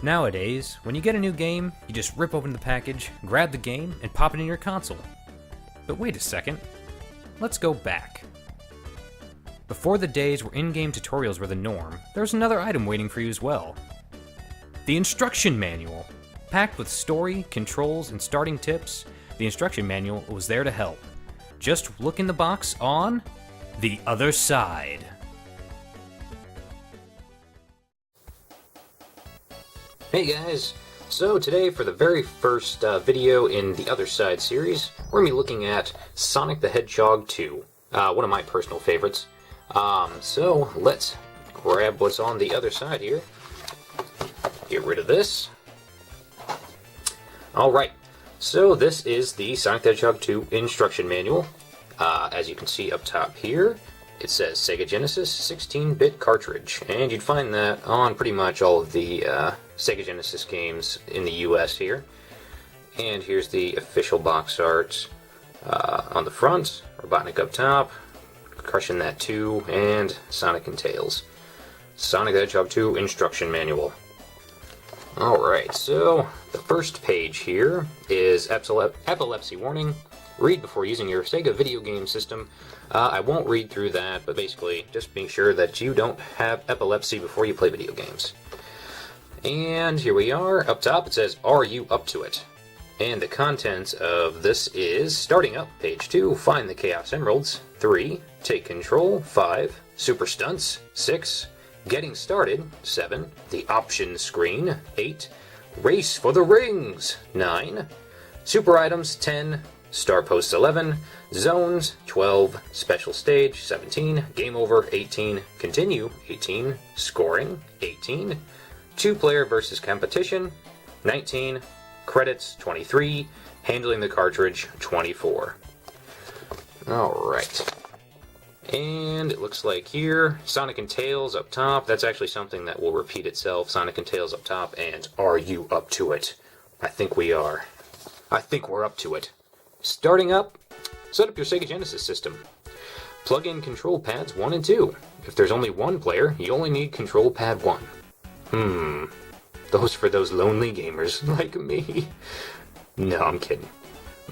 Nowadays, when you get a new game, you just rip open the package, grab the game, and pop it in your console. But wait a second, let's go back. Before the days where in-game tutorials were the norm, there was another item waiting for you as well. The instruction manual. Packed with story, controls, and starting tips, the instruction manual was there to help. Just look in the box on the other side. Hey guys, so today for the very first video in the Other Side series, we're going to be looking at Sonic the Hedgehog 2, one of my personal favorites. So let's grab what's on the other side here, get rid of this. Alright, so this is the Sonic the Hedgehog 2 instruction manual. As you can see up top here, it says Sega Genesis 16-bit cartridge, and you'd find that on pretty much all of the Sega Genesis games in the US here. And here's the official box art on the front, Robotnik up top, Crushing That 2, and Sonic and Tails. Sonic the Hedgehog 2 instruction manual. Alright, so the first page here is epilepsy warning. Read before using your Sega video game system. I won't read through that, but basically just being sure that you don't have epilepsy before you play video games. And here we are. Up top it says, "Are you up to it?" And the contents of this is, starting up, page 2, find the Chaos Emeralds. 3, take control. 5, super stunts. 6, getting started. 7, the options screen. 8, race for the rings. 9, super items. 10, star posts. 11, zones. 12, special stage. 17, game over. 18, continue. 18, scoring. 18, two-player versus competition. 19, credits. 23, handling the cartridge. 24. Alright. And it looks like here, Sonic and Tails up top. That's actually something that will repeat itself. Sonic and Tails up top, and are you up to it? I think we are. I think we're up to it. Starting up, set up your Sega Genesis system. Plug in control pads 1 and 2. If there's only one player, you only need control pad 1. Those for those lonely gamers like me. No, I'm kidding.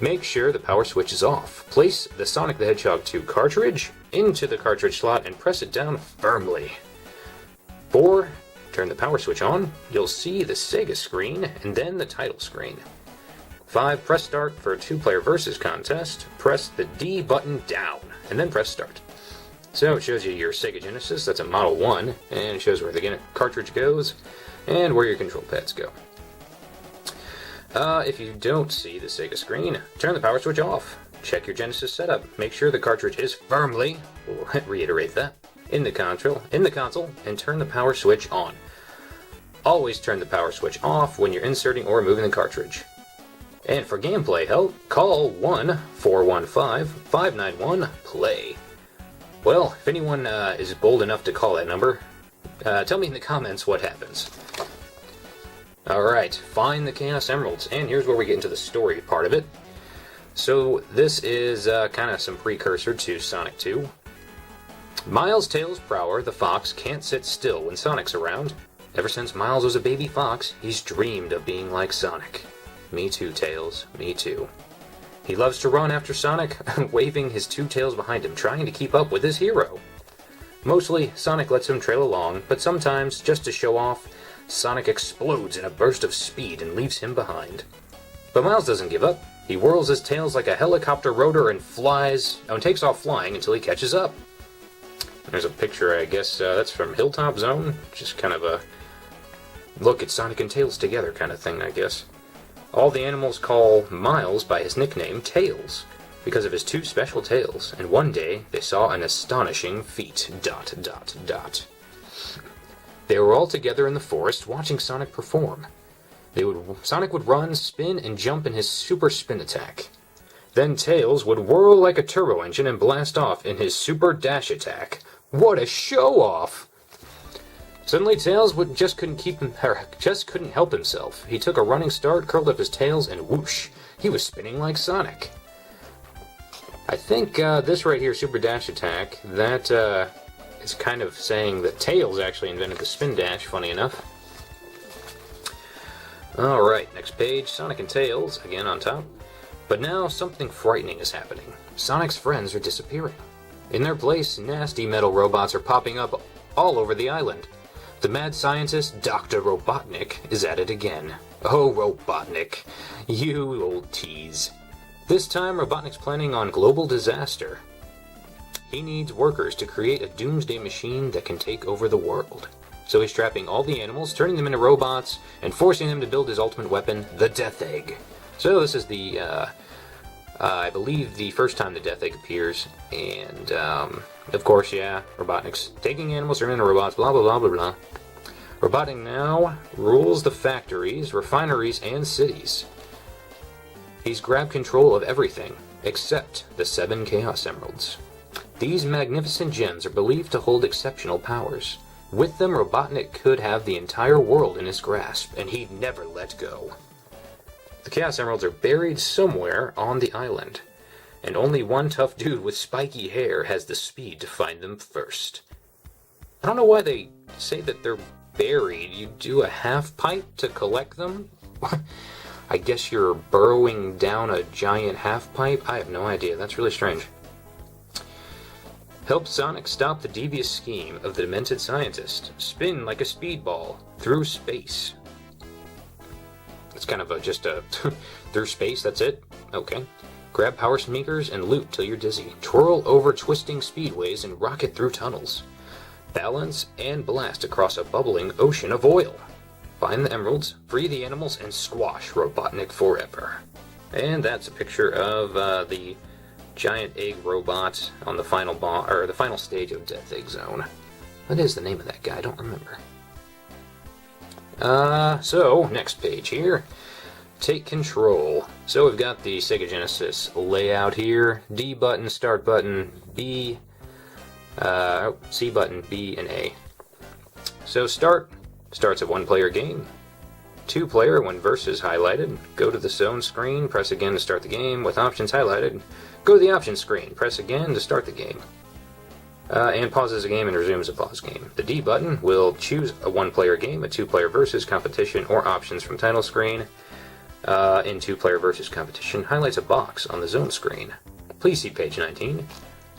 Make sure the power switch is off. Place the Sonic the Hedgehog 2 cartridge into the cartridge slot and press it down firmly. 4. Turn the power switch on. You'll see the Sega screen and then the title screen. 5. Press start for a two-player versus contest. Press the D button down and then press start. So it shows you your Sega Genesis, that's a Model 1, and it shows where the cartridge goes and where your control pads go. If you don't see the Sega screen, turn the power switch off. Check your Genesis setup. Make sure the cartridge is firmly, we'll reiterate that, in the console, and turn the power switch on. Always turn the power switch off when you're inserting or removing the cartridge. And for gameplay help, call 1-415-591-PLAY. Well, if anyone is bold enough to call that number, tell me in the comments what happens. Alright, find the Chaos Emeralds, and here's where we get into the story part of it. So this is kind of some precursor to Sonic 2. Miles Tails Prower, the fox, can't sit still when Sonic's around. Ever since Miles was a baby fox, he's dreamed of being like Sonic. Me too, Tails, me too. He loves to run after Sonic, waving his two tails behind him, trying to keep up with his hero. Mostly, Sonic lets him trail along, but sometimes, just to show off, Sonic explodes in a burst of speed and leaves him behind. But Miles doesn't give up. He whirls his tails like a helicopter rotor and takes off flying until he catches up. There's a picture, I guess, that's from Hilltop Zone. Just kind of a look at Sonic and Tails together kind of thing, I guess. All the animals call Miles by his nickname Tails, because of his two special tails, and one day they saw an astonishing feat. ... They were all together in the forest watching Sonic perform. Sonic would run, spin, and jump in his super spin attack. Then Tails would whirl like a turbo engine and blast off in his super dash attack. What a show-off! Suddenly Tails just couldn't help himself. He took a running start, curled up his tails, and whoosh, he was spinning like Sonic. I think this right here, Super Dash Attack, that is kind of saying that Tails actually invented the spin dash, funny enough. Alright, next page, Sonic and Tails, again on top. But now something frightening is happening. Sonic's friends are disappearing. In their place, nasty metal robots are popping up all over the island. The mad scientist, Dr. Robotnik, is at it again. Oh, Robotnik, you old tease. This time, Robotnik's planning on global disaster. He needs workers to create a doomsday machine that can take over the world. So he's trapping all the animals, turning them into robots, and forcing them to build his ultimate weapon, the Death Egg. So this is the, I believe, the first time the Death Egg appears. And, of course, yeah, Robotnik's taking animals, turning into robots, blah, blah, blah, blah, blah. Robotnik now rules the factories, refineries, and cities. He's grabbed control of everything, except the 7 Chaos Emeralds. These magnificent gems are believed to hold exceptional powers. With them, Robotnik could have the entire world in his grasp, and he'd never let go. The Chaos Emeralds are buried somewhere on the island, and only one tough dude with spiky hair has the speed to find them first. I don't know why they say that they're buried. You do a half pipe to collect them? I guess you're burrowing down a giant half pipe? I have no idea. That's really strange. Help Sonic stop the devious scheme of the demented scientist. Spin like a speedball through space. It's kind of just a through space, that's it? Okay. Grab power sneakers and loot till you're dizzy. Twirl over twisting speedways and rocket through tunnels. Balance and blast across a bubbling ocean of oil. Find the emeralds, free the animals, and squash Robotnik forever. And that's a picture of the giant egg robot on the final the final stage of Death Egg Zone. What is the name of that guy? I don't remember. So next page here. Take control. So we've got the Sega Genesis layout here. D button, start button, B, C button, B, and A. So start starts a one-player game. Two-player when versus highlighted. Go to the zone screen, press again to start the game with options highlighted. Go to the options screen, press again to start the game. And pauses a game and resumes a pause game. The D button will choose a one-player game, a two-player versus competition, or options from title screen. In two-player versus competition, highlights a box on the zone screen. Please see page 19.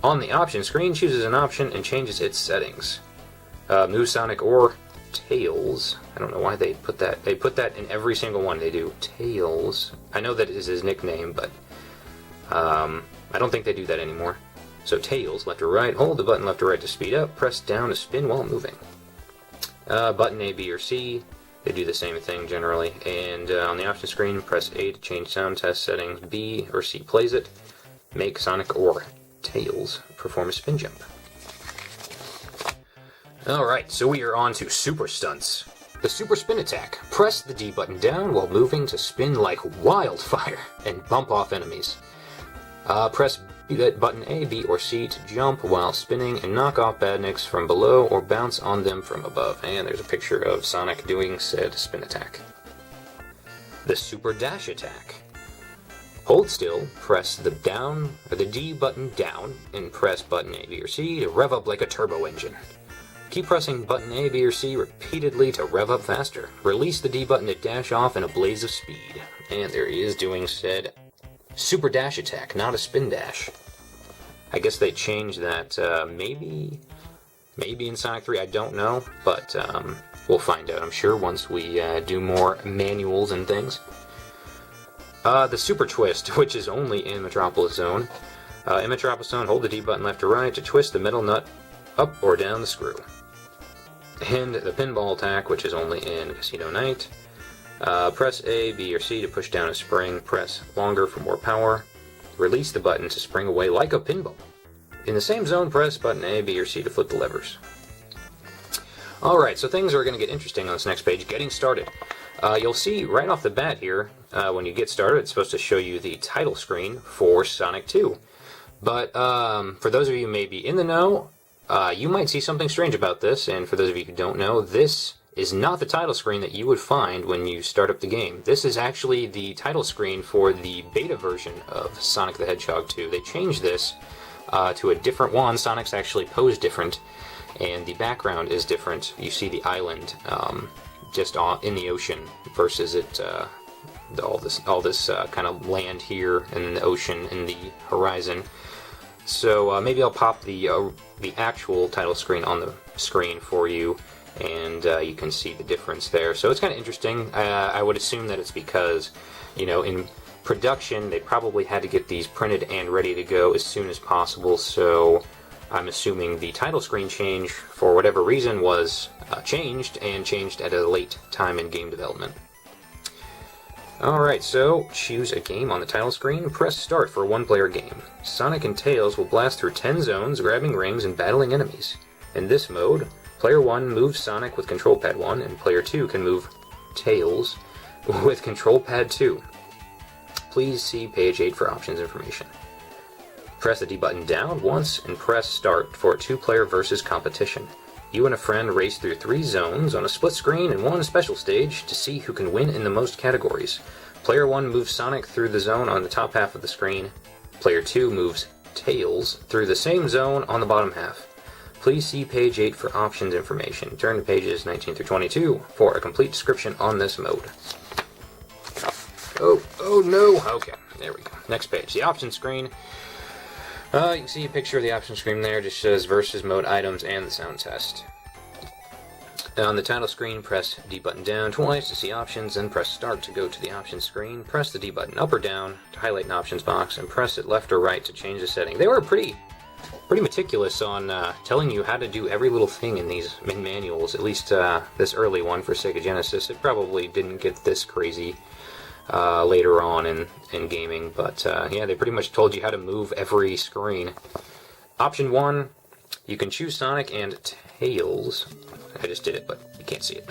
On the option screen, chooses an option and changes its settings. Move Sonic or Tails. I don't know why they put that. They put that in every single one they do. Tails. I know that is his nickname, but I don't think they do that anymore. So Tails, left or right. Hold the button left or right to speed up. Press down to spin while moving. Button A, B, or C. They do the same thing generally. And on the option screen, press A to change sound test settings. B or C plays it. Make Sonic or Tails perform a spin jump. Alright, so we are on to Super Stunts. The Super Spin Attack. Press the D button down while moving to spin like wildfire and bump off enemies. Press button A, B, or C to jump while spinning and knock off badniks from below or bounce on them from above. And there's a picture of Sonic doing said spin attack. The Super Dash Attack. Hold still, press the D button down, and press button A, B, or C to rev up like a turbo engine. Keep pressing button A, B, or C repeatedly to rev up faster. Release the D button to dash off in a blaze of speed. And there he is doing said Super Dash Attack, not a spin dash. I guess they changed that, maybe in Sonic 3, I don't know, but we'll find out, I'm sure, once we do more manuals and things. The Super Twist, which is only in Metropolis Zone. In Metropolis Zone, hold the D button left or right to twist the metal nut up or down the screw. And the Pinball Attack, which is only in Casino Night. Press A, B, or C to push down a spring. Press longer for more power. Release the button to spring away like a pinball. In the same zone, press button A, B, or C to flip the levers. Alright, so things are going to get interesting on this next page. Getting started. You'll see right off the bat here, when you get started, it's supposed to show you the title screen for Sonic 2. But for those of you who may be in the know, you might see something strange about this, and for those of you who don't know, this is not the title screen that you would find when you start up the game. This is actually the title screen for the beta version of Sonic the Hedgehog 2. They changed this to a different one. Sonic's actually posed different, and the background is different. You see the island just in the ocean versus it all this kind of land here and the ocean and the horizon. So maybe I'll pop the actual title screen on the screen for you, and you can see the difference there. So it's kind of interesting. I would assume that it's because, in production they probably had to get these printed and ready to go as soon as possible. So I'm assuming the title screen change, for whatever reason, was changed at a late time in game development. Alright, so choose a game on the title screen, press start for a one-player game. Sonic and Tails will blast through 10 zones, grabbing rings and battling enemies. In this mode, player 1 moves Sonic with control pad 1, and player 2 can move Tails with control pad 2. Please see page 8 for options information. Press the D button down once and press start for a two-player versus competition. You and a friend race through 3 zones on a split screen and 1 special stage to see who can win in the most categories. Player 1 moves Sonic through the zone on the top half of the screen. Player 2 moves Tails through the same zone on the bottom half. Please see page 8 for options information. Turn to pages 19 through 22 for a complete description on this mode. Oh no! Okay, there we go. Next page, the options screen. You can see a picture of the option screen there. Just shows versus mode items and the sound test. On the title screen, press D button down twice to see options, then press start to go to the options screen. Press the D button up or down to highlight an options box, and press it left or right to change the setting. They were pretty meticulous on telling you how to do every little thing in these manuals, at least this early one for Sega Genesis. It probably didn't get this crazy later on in gaming, but yeah, they pretty much told you how to move every screen. Option 1, you can choose Sonic and Tails. I just did it, but you can't see it.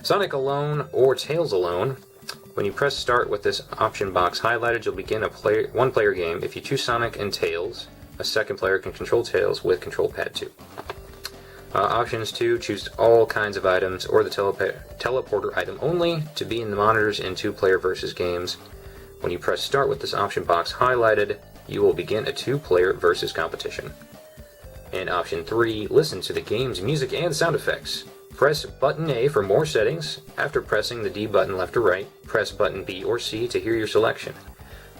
Sonic alone or Tails alone. When you press start with this option box highlighted, you'll begin a one-player game. If you choose Sonic and Tails, a second player can control Tails with control pad 2. Options 2, choose all kinds of items or the teleporter item only to be in the monitors in 2-player versus games. When you press start with this option box highlighted, you will begin a 2-player versus competition. And option 3, listen to the game's music and sound effects. Press button A for more settings. After pressing the D button left or right, press button B or C to hear your selection.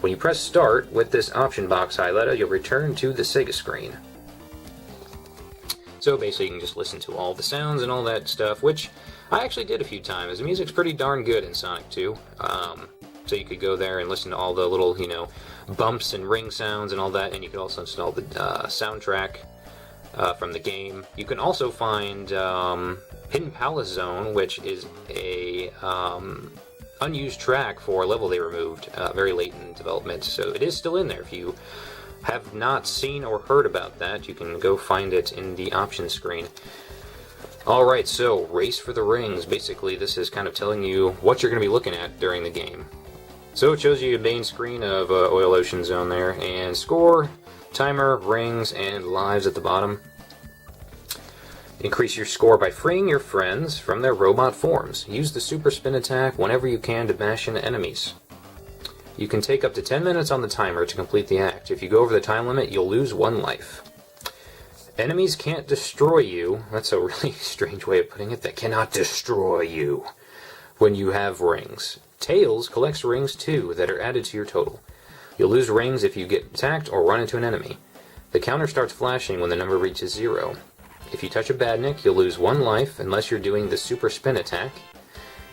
When you press start with this option box highlighted, you'll return to the Sega screen. So basically you can just listen to all the sounds and all that stuff, which I actually did a few times. The music's pretty darn good in Sonic 2. So you could go there and listen to all the little, bumps and ring sounds and all that, and you could also install the soundtrack from the game. You can also find Hidden Palace Zone, which is a unused track for a level they removed very late in development, so it is still in there. If you have not seen or heard about that, you can go find it in the options screen. Alright, so Race for the Rings. Basically, this is kind of telling you what you're going to be looking at during the game. So it shows you a main screen of Oil Ocean Zone there, and score, timer, rings, and lives at the bottom. Increase your score by freeing your friends from their robot forms. Use the super spin attack whenever you can to bash into enemies. You can take up to 10 minutes on the timer to complete the act. If you go over the time limit, you'll lose 1 life. Enemies can't destroy you. That's a really strange way of putting it. They cannot destroy you when you have rings. Tails collects rings too that are added to your total. You'll lose rings if you get attacked or run into an enemy. The counter starts flashing when the number reaches 0. If you touch a badnik, you'll lose 1 life unless you're doing the super spin attack.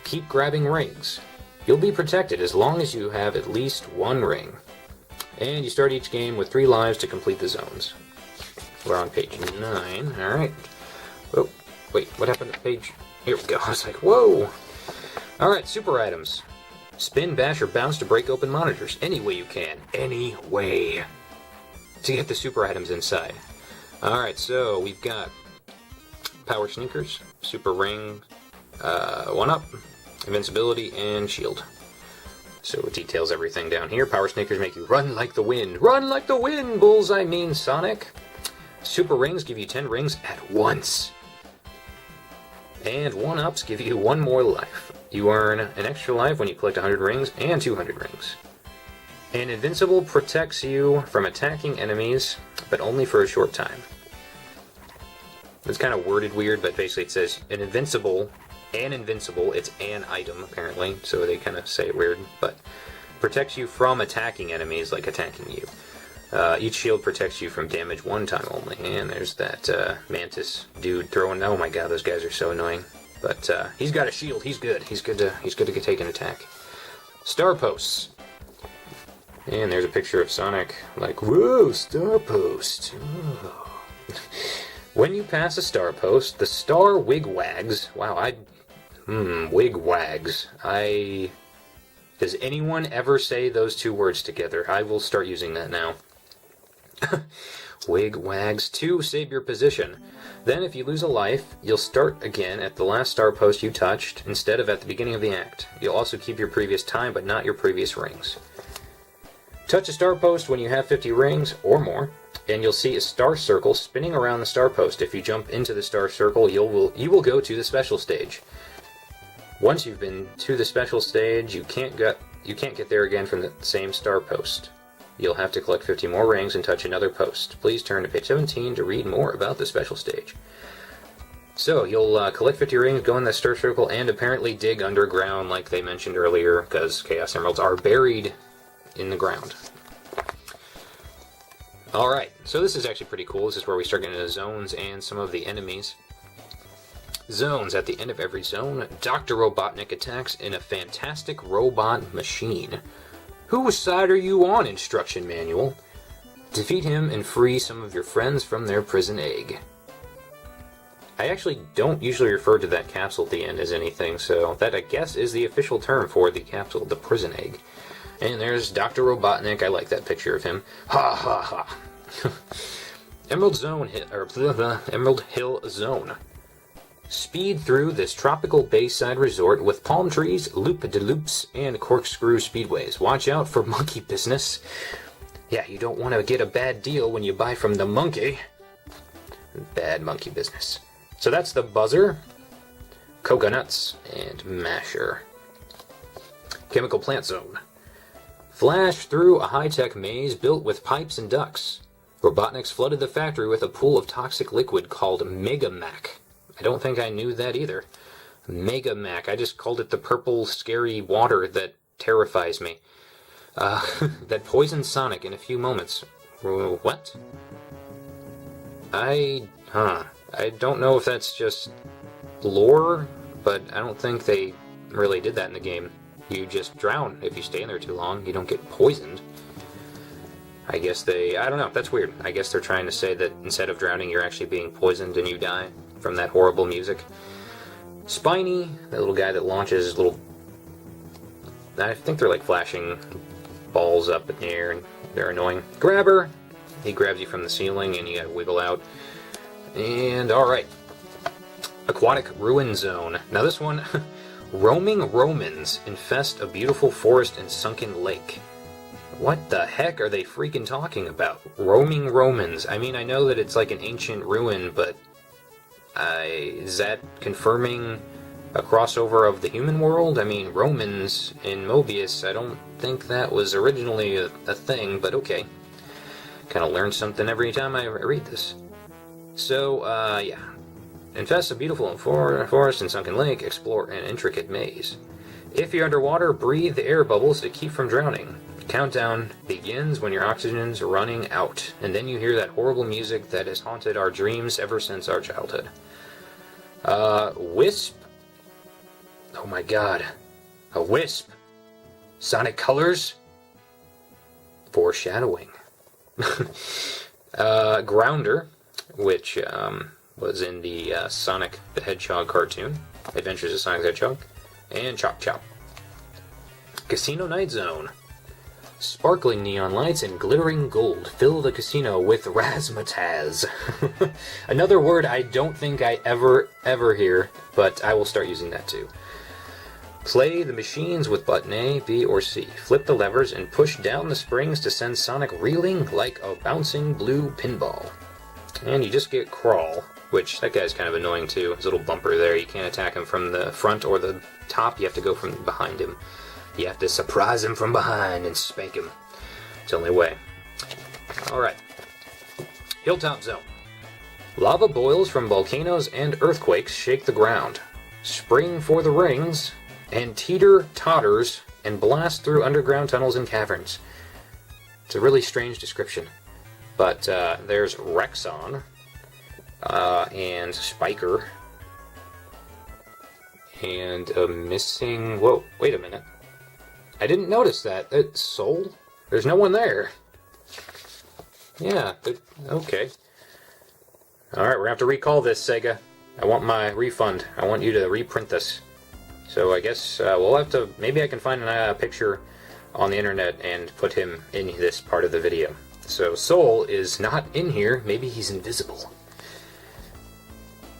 Keep grabbing rings. You'll be protected as long as you have at least 1 ring. And you start each game with 3 lives to complete the zones. We're on page 9. Alright. Oh, wait, what happened to page? Here we go. I was like, whoa! Alright, super items. Spin, bash, or bounce to break open monitors. Any way you can. Any way. To get the super items inside. Alright, so we've got power sneakers, super ring, 1-up, invincibility, and shield. So it details everything down here. Power sneakers make you run like the wind. Run like the wind, Bullseye means Sonic. Super rings give you 10 rings at once. And 1-ups give you 1 more life. You earn an extra life when you collect 100 rings and 200 rings. And invincible protects you from attacking enemies, but only for a short time. It's kind of worded weird, but basically it says an invincible and invincible. It's an item, apparently, so they kind of say it weird, but protects you from attacking enemies, like attacking you. Each shield protects you from damage one time only. And there's that mantis dude throwing. Oh my god, those guys are so annoying. But he's got a shield. He's good. He's good to take an attack. Star posts. And there's a picture of Sonic. Like, whoa, star post. Oh. When you pass a star post, the star wigwags. Wow, wigwags. Does anyone ever say those two words together? I will start using that now. Wigwags to save your position. Then if you lose a life, you'll start again at the last star post you touched, instead of at the beginning of the act. You'll also keep your previous time, but not your previous rings. Touch a star post when you have 50 rings, or more, and you'll see a star circle spinning around the star post. If you jump into the star circle, you will go to the special stage. Once you've been to the special stage, you can't get there again from the same star post. You'll have to collect 50 more rings and touch another post. Please turn to page 17 to read more about the special stage. So, you'll collect 50 rings, go in the star circle, and apparently dig underground like they mentioned earlier, because Chaos Emeralds are buried in the ground. Alright, so this is actually pretty cool. This is where we start getting into zones and some of the enemies. Zones. At the end of every zone, Dr. Robotnik attacks in a fantastic robot machine. Whose side are you on, instruction manual? Defeat him and free some of your friends from their prison egg. I actually don't usually refer to that capsule at the end as anything, so that I guess is the official term for the capsule, the prison egg. And there's Dr. Robotnik. I like that picture of him. Ha ha ha. Emerald Hill Zone. Speed through this tropical bayside resort with palm trees, loop-de-loops, and corkscrew speedways. Watch out for monkey business. Yeah, you don't want to get a bad deal when you buy from the monkey. Bad monkey business. So that's the buzzer, coconuts, and masher. Chemical plant zone. Flash through a high-tech maze built with pipes and ducts. Robotniks flooded the factory with a pool of toxic liquid called Megamac. I don't think I knew that either. Megamac. I just called it the purple, scary water that terrifies me. That poisons Sonic in a few moments. What? I don't know if that's just lore, but I don't think they really did that in the game. You just drown if you stay in there too long. You don't get poisoned. I guess I don't know, that's weird. I guess they're trying to say that instead of drowning, you're actually being poisoned and you die from that horrible music. Spiny, that little guy that launches little... I think they're like flashing balls up in the air and they're annoying. Grabber, he grabs you from the ceiling and you gotta wiggle out. And alright. Aquatic Ruin Zone. Now this one, roaming Romans infest a beautiful forest and sunken lake. What the heck are they freaking talking about? Roaming Romans. I mean, I know that it's like an ancient ruin, but is that confirming a crossover of the human world? I mean, Romans in Mobius, I don't think that was originally a thing, but okay. Kind of learn something every time I read this. So, yeah. Infest a beautiful forest and sunken lake, explore an intricate maze. If you're underwater, breathe the air bubbles to keep from drowning. Countdown begins when your oxygen's running out, and then you hear that horrible music that has haunted our dreams ever since our childhood. Wisp. Oh my god. A wisp. Sonic Colors. Foreshadowing. Grounder, which was in the Sonic the Hedgehog cartoon, Adventures of Sonic the Hedgehog, and Chop Chop. Casino Night Zone. Sparkling neon lights and glittering gold fill the casino with razzmatazz. Another word I don't think I ever hear, but I will start using that too. Play the machines with button A, B, or C. Flip the levers and push down the springs to send Sonic reeling like a bouncing blue pinball. And you just get Crawl, which that guy's kind of annoying too. His little bumper there, you can't attack him from the front or the top, you have to go from behind him. You have to surprise him from behind and spank him. It's the only way. Alright. Hilltop Zone. Lava boils from volcanoes and earthquakes shake the ground. spring for the rings, and teeter-totters and blast through underground tunnels and caverns. It's a really strange description. But there's Rexon, and Spiker, and a missing... Whoa, wait a minute. I didn't notice that. It's Soul? There's no one there. Yeah, okay. Alright, we're gonna have to recall this, Sega. I want my refund. I want you to reprint this. So I guess we'll have to... Maybe I can find a picture on the internet and put him in this part of the video. So Soul is not in here. Maybe he's invisible.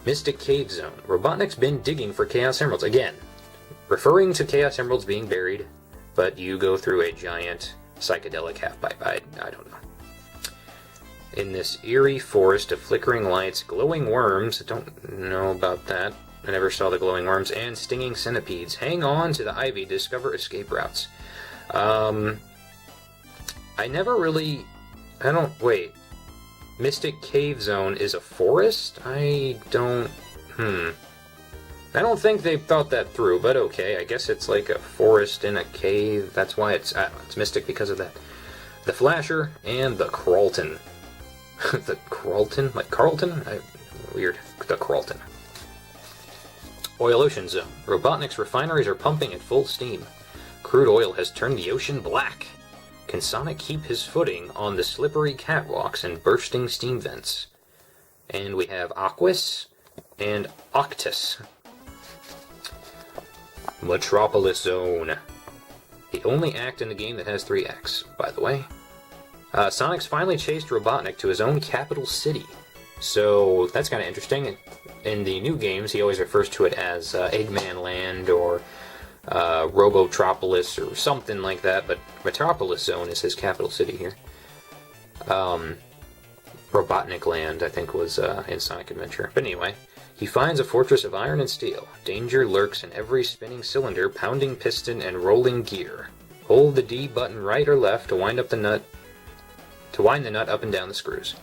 Mystic Cave Zone. Robotnik's been digging for Chaos Emeralds. Again, referring to Chaos Emeralds being buried, but you go through a giant psychedelic half-pipe. I don't know. In this eerie forest of flickering lights, glowing worms, I don't know about that. I never saw the glowing worms, and stinging centipedes. Hang on to the ivy to discover escape routes. I never really... Wait. Mystic Cave Zone is a forest? I don't think they thought that through, but okay. I guess it's like a forest in a cave. That's why it's mystic because of that. The Flasher and the Crawlton. The Crawlton? Like Carlton? Weird. The Crawlton. Oil Ocean Zone. Robotnik's refineries are pumping at full steam. Crude oil has turned the ocean black. Can Sonic keep his footing on the slippery catwalks and bursting steam vents? And we have Aquas and Octus. Metropolis Zone. The only act in the game that has 3 acts, by the way. Sonic's finally chased Robotnik to his own capital city. So that's kind of interesting. In the new games, he always refers to it as Eggman Land or Robotropolis or something like that, but Metropolis Zone is his capital city here. Robotnik Land, I think, was in Sonic Adventure. But anyway, he finds a fortress of iron and steel. Danger lurks in every spinning cylinder, pounding piston, and rolling gear. Hold the D button right or left to wind the nut up and down the screws.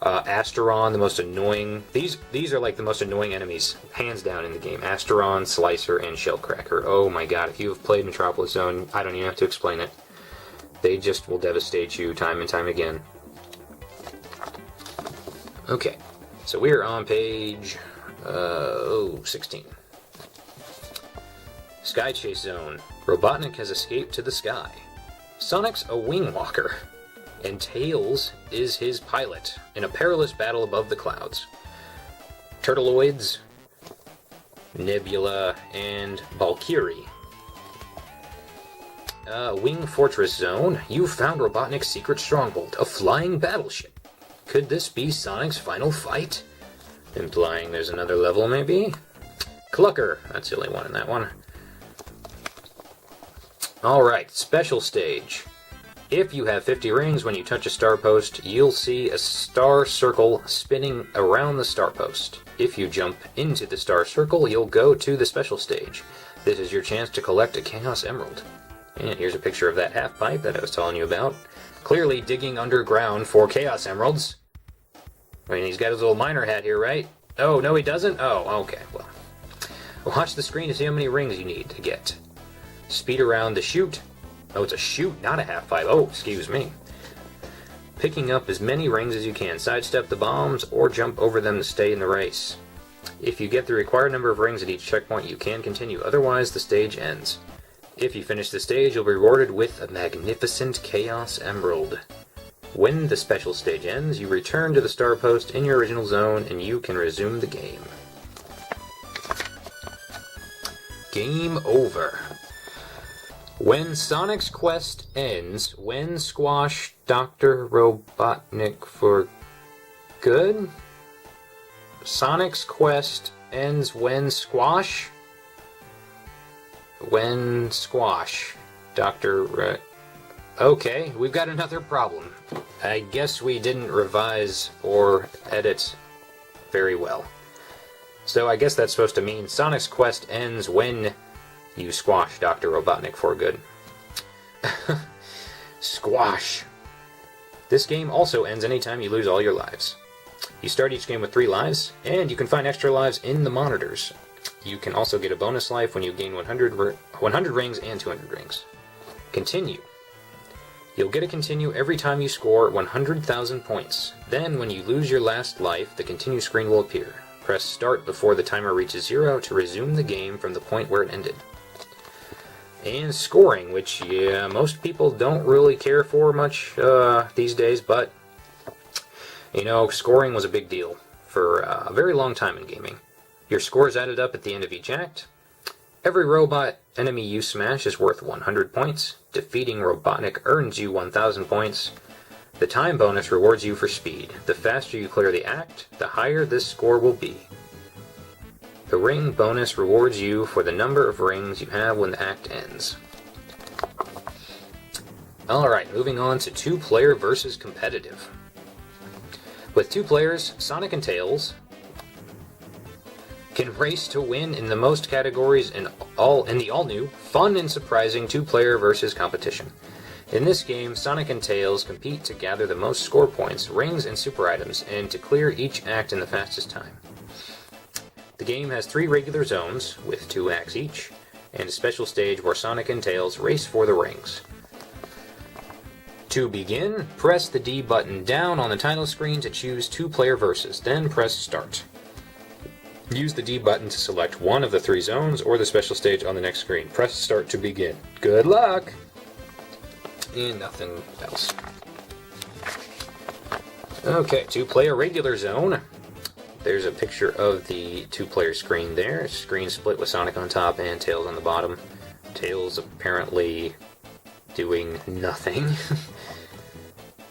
Asteron, the most annoying... These are like the most annoying enemies, hands down, in the game. Asteron, Slicer, and Shellcracker. Oh my god, if you have played Metropolis Zone, I don't even have to explain it. They just will devastate you time and time again. Okay, so we're on page 16. Sky Chase Zone. Robotnik has escaped to the sky. Sonic's a wing walker, and Tails is his pilot in a perilous battle above the clouds. Turtleoids, Nebula, and Valkyrie. Wing Fortress Zone. You've found Robotnik's secret stronghold, a flying battleship. Could this be Sonic's final fight? Implying there's another level, maybe? Clucker. That's the only one in that one. Alright, special stage. If you have 50 rings, when you touch a star post, you'll see a star circle spinning around the star post. If you jump into the star circle, you'll go to the special stage. This is your chance to collect a Chaos Emerald. And here's a picture of that half pipe that I was telling you about. Clearly digging underground for Chaos Emeralds. I mean, he's got his little miner hat here, right? Oh, no he doesn't? Oh, okay, well. Watch the screen to see how many rings you need to get. Speed around the chute. Oh, it's a chute, not a half pipe. Oh, excuse me. Picking up as many rings as you can. Sidestep the bombs or jump over them to stay in the race. If you get the required number of rings at each checkpoint, you can continue. Otherwise, the stage ends. If you finish the stage, you'll be rewarded with a magnificent Chaos Emerald. When the special stage ends, you return to the star post in your original zone and you can resume the game. Game over. When Sonic's quest ends, when squash Dr. Robotnik for good? Sonic's quest ends when squash? When squash Dr. Okay, we've got another problem. I guess we didn't revise or edit very well. So I guess that's supposed to mean Sonic's quest ends when you squash Dr. Robotnik for good. Squash. This game also ends anytime you lose all your lives. You start each game with 3 lives, and you can find extra lives in the monitors. You can also get a bonus life when you gain 100 rings and 200 rings. Continue. You'll get a continue every time you score 100,000 points. Then, when you lose your last life, the continue screen will appear. Press start before the timer reaches 0 to resume the game from the point where it ended. And scoring, which, yeah, most people don't really care for much these days, but, you know, scoring was a big deal for a very long time in gaming. Your score is added up at the end of each act. Every robot enemy you smash is worth 100 points. Defeating Robotnik earns you 1,000 points. The time bonus rewards you for speed. The faster you clear the act, the higher this score will be. The ring bonus rewards you for the number of rings you have when the act ends. Alright, moving on to 2-player versus competitive. With 2 players, Sonic and Tails can race to win in the most categories in the all-new, fun and surprising 2-player versus competition. In this game, Sonic and Tails compete to gather the most score points, rings, and super items, and to clear each act in the fastest time. The game has 3 regular zones, with 2 acts each, and a special stage where Sonic and Tails race for the rings. To begin, press the D button down on the title screen to choose 2-player versus, then press start. Use the D button to select one of the 3 zones or the special stage on the next screen. Press start to begin. Good luck! And nothing else. Okay, 2-player regular zone. There's a picture of the 2-player screen there. Screen split with Sonic on top and Tails on the bottom. Tails apparently doing nothing.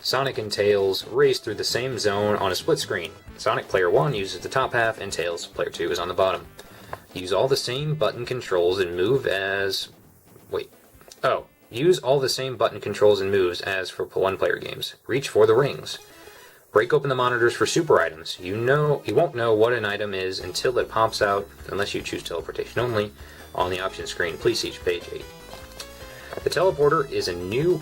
Sonic and Tails race through the same zone on a split screen. Sonic Player 1 uses the top half and Tails Player 2 is on the bottom. Use all the same button controls and move as... Use all the same button controls and moves as for 1-player games. Reach for the rings. Break open the monitors for super items. You won't know what an item is until it pops out, unless you choose teleportation only, on the options screen. Please see page 8. The teleporter is a new...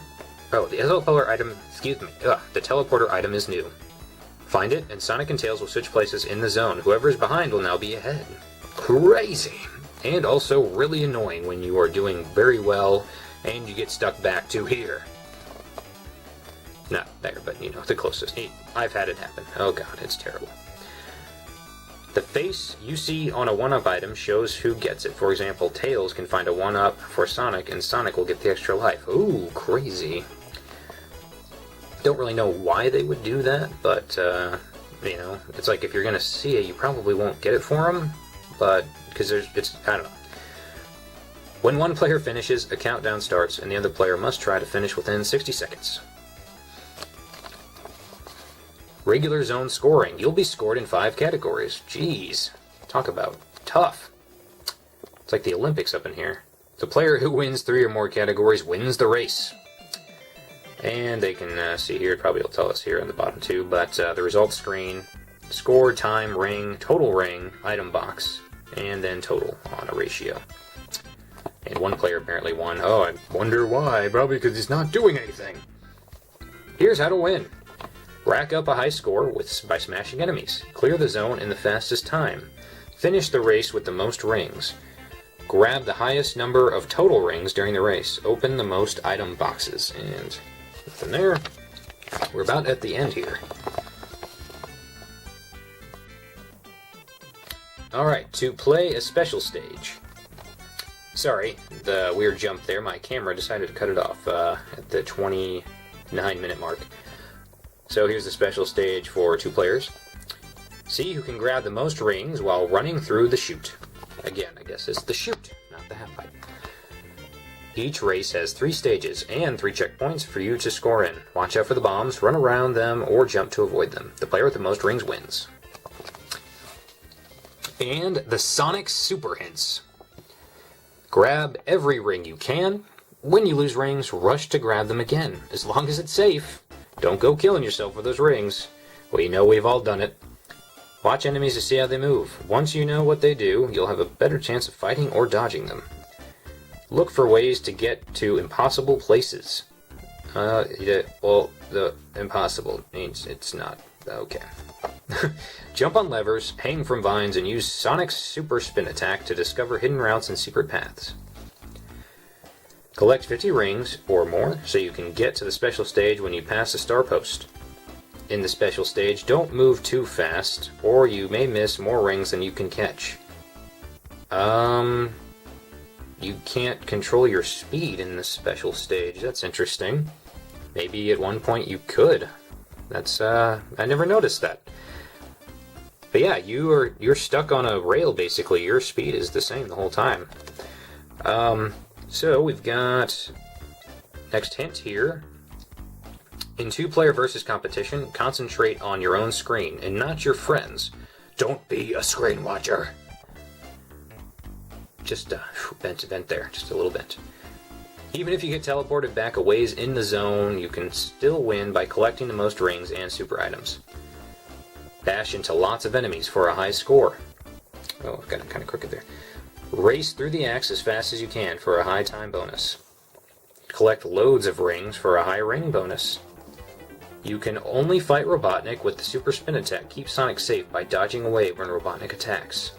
the teleporter item... The teleporter item is new. Find it, and Sonic and Tails will switch places in the zone. Whoever is behind will now be ahead. Crazy! And also really annoying when you are doing very well and you get stuck back to here. Not there, but you know, the closest. I've had it happen. Oh god, it's terrible. The face you see on a 1-up item shows who gets it. For example, Tails can find a 1-up for Sonic, and Sonic will get the extra life. Ooh, crazy. Don't really know why they would do that, but, you know, it's like if you're gonna see it, you probably won't get it for them, but, because I don't know. When one player finishes, a countdown starts, and the other player must try to finish within 60 seconds. Regular zone scoring. You'll be scored in 5 categories. Jeez. Talk about tough. It's like the Olympics up in here. The player who wins 3 or more categories wins the race. And they can see here, it probably will tell us here on the bottom too, but the results screen, score, time, ring, total ring, item box, and then total on a ratio. And one player apparently won. Oh, I wonder why. Probably because he's not doing anything. Here's how to win. Rack up a high score by smashing enemies. Clear the zone in the fastest time. Finish the race with the most rings. Grab the highest number of total rings during the race. Open the most item boxes. And nothing there. We're about at the end here. Alright, to play a special stage. Sorry, the weird jump there. My camera decided to cut it off at the 29-minute mark. So here's the special stage for 2 players. See who can grab the most rings while running through the chute. Again, I guess it's the chute, not the half pipe. Each race has 3 stages and 3 checkpoints for you to score in. Watch out for the bombs, run around them, or jump to avoid them. The player with the most rings wins. And the Sonic Super Hints. Grab every ring you can. When you lose rings, rush to grab them again, as long as it's safe. Don't go killing yourself with those rings. We know we've all done it. Watch enemies to see how they move. Once you know what they do, you'll have a better chance of fighting or dodging them. Look for ways to get to impossible places. The impossible means it's not. Okay. Jump on levers, hang from vines, and use Sonic's super spin attack to discover hidden routes and secret paths. Collect 50 rings or more so you can get to the special stage when you pass the star post. In the special stage, don't move too fast, or you may miss more rings than you can catch. You can't control your speed in the special stage. That's interesting. Maybe at one point you could. That's, I never noticed that. But yeah, you're stuck on a rail, basically. Your speed is the same the whole time. So we've got... Next hint here. In two-player versus competition, concentrate on your own screen and not your friends. Don't be a screen watcher. Just bent there, just a little bent. Even if you get teleported back a ways in the zone, you can still win by collecting the most rings and super items. Bash into lots of enemies for a high score. Oh, I've got it kind of crooked there. Race through the axe as fast as you can for a high time bonus. Collect loads of rings for a high ring bonus. You can only fight Robotnik with the super spin attack. Keep Sonic safe by dodging away when Robotnik attacks.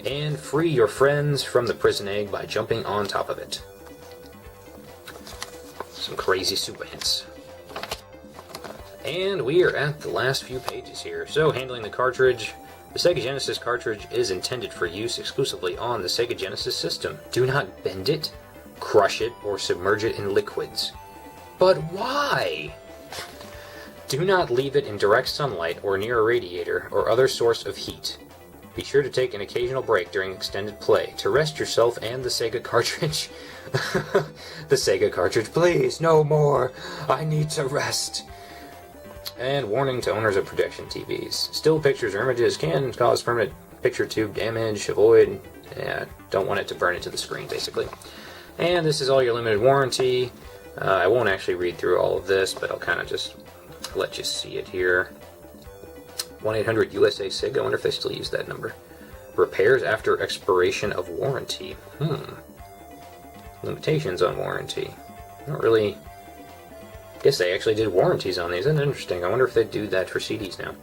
And free your friends from the prison egg by jumping on top of it. Some crazy super hints. And we are at the last few pages here. So, handling the cartridge. The Sega Genesis cartridge is intended for use exclusively on the Sega Genesis system. Do not bend it, crush it, or submerge it in liquids. But why? Do not leave it in direct sunlight or near a radiator or other source of heat. Be sure to take an occasional break during extended play to rest yourself and the Sega cartridge. The Sega cartridge, please, no more. I need to rest. And warning to owners of projection TVs. Still pictures or images can cause permanent picture tube damage. Avoid, don't want it to burn into the screen, basically. And this is all your limited warranty. I won't actually read through all of this, but I'll kind of just let you see it here. 1-800-USA-SIG. I wonder if they still use that number. Repairs after expiration of warranty. Limitations on warranty. Not really... Guess they actually did warranties on these. That's interesting. I wonder if they do that for CDs now.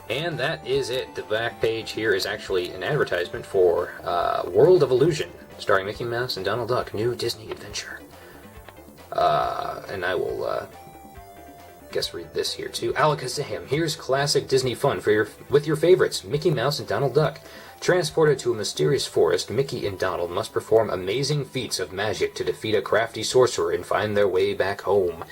And that is it. The back page here is actually an advertisement for World of Illusion, starring Mickey Mouse and Donald Duck, new Disney adventure. And I will... guess read this here too. Alakazam, here's classic Disney fun with your favorites, Mickey Mouse and Donald Duck. Transported to a mysterious forest, Mickey and Donald must perform amazing feats of magic to defeat a crafty sorcerer and find their way back home.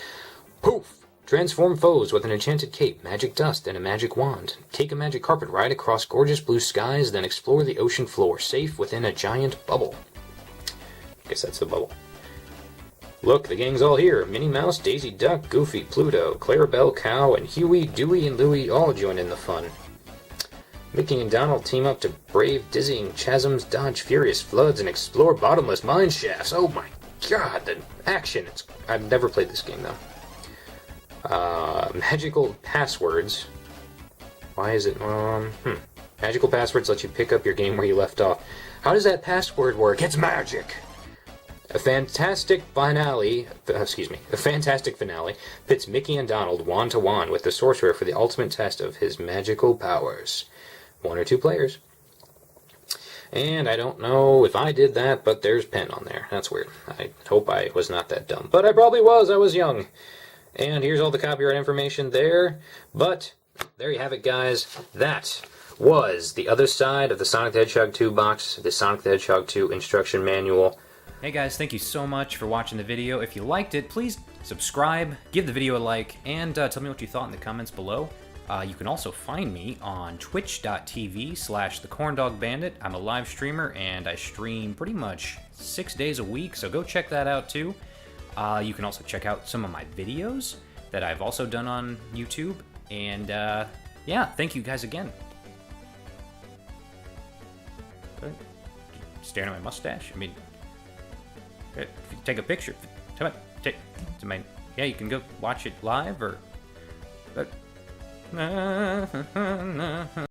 Poof! Transform foes with an enchanted cape, magic dust, and a magic wand. Take a magic carpet ride across gorgeous blue skies, then explore the ocean floor, safe within a giant bubble. Guess that's the bubble. Look, the gang's all here. Minnie Mouse, Daisy Duck, Goofy, Pluto, Clarabelle, Cow, and Huey, Dewey, and Louie all join in the fun. Mickey and Donald team up to brave dizzying chasms, dodge furious floods, and explore bottomless mine shafts. Oh my god, the action! I've never played this game, though. Magical passwords. Why is it, Magical passwords let you pick up your game where you left off. How does that password work? It's magic! A fantastic finale pits Mickey and Donald wand to wand with the sorcerer for the ultimate test of his magical powers. 1 or 2 players. And I don't know if I did that, but there's pen on there. That's weird. I hope I was not that dumb. But I probably was. I was young. And here's all the copyright information there. But there you have it, guys. That was the other side of the Sonic the Hedgehog 2 box, the Sonic the Hedgehog 2 instruction manual. Hey guys, thank you so much for watching the video. If you liked it, please subscribe, give the video a like, and tell me what you thought in the comments below. You can also find me on twitch.tv/thecorndogbandit. I'm a live streamer, and I stream pretty much 6 days a week, so go check that out too. You can also check out some of my videos that I've also done on YouTube, and yeah, thank you guys again. Staring at my mustache? I mean... Take a picture. Yeah, you can go watch it live or...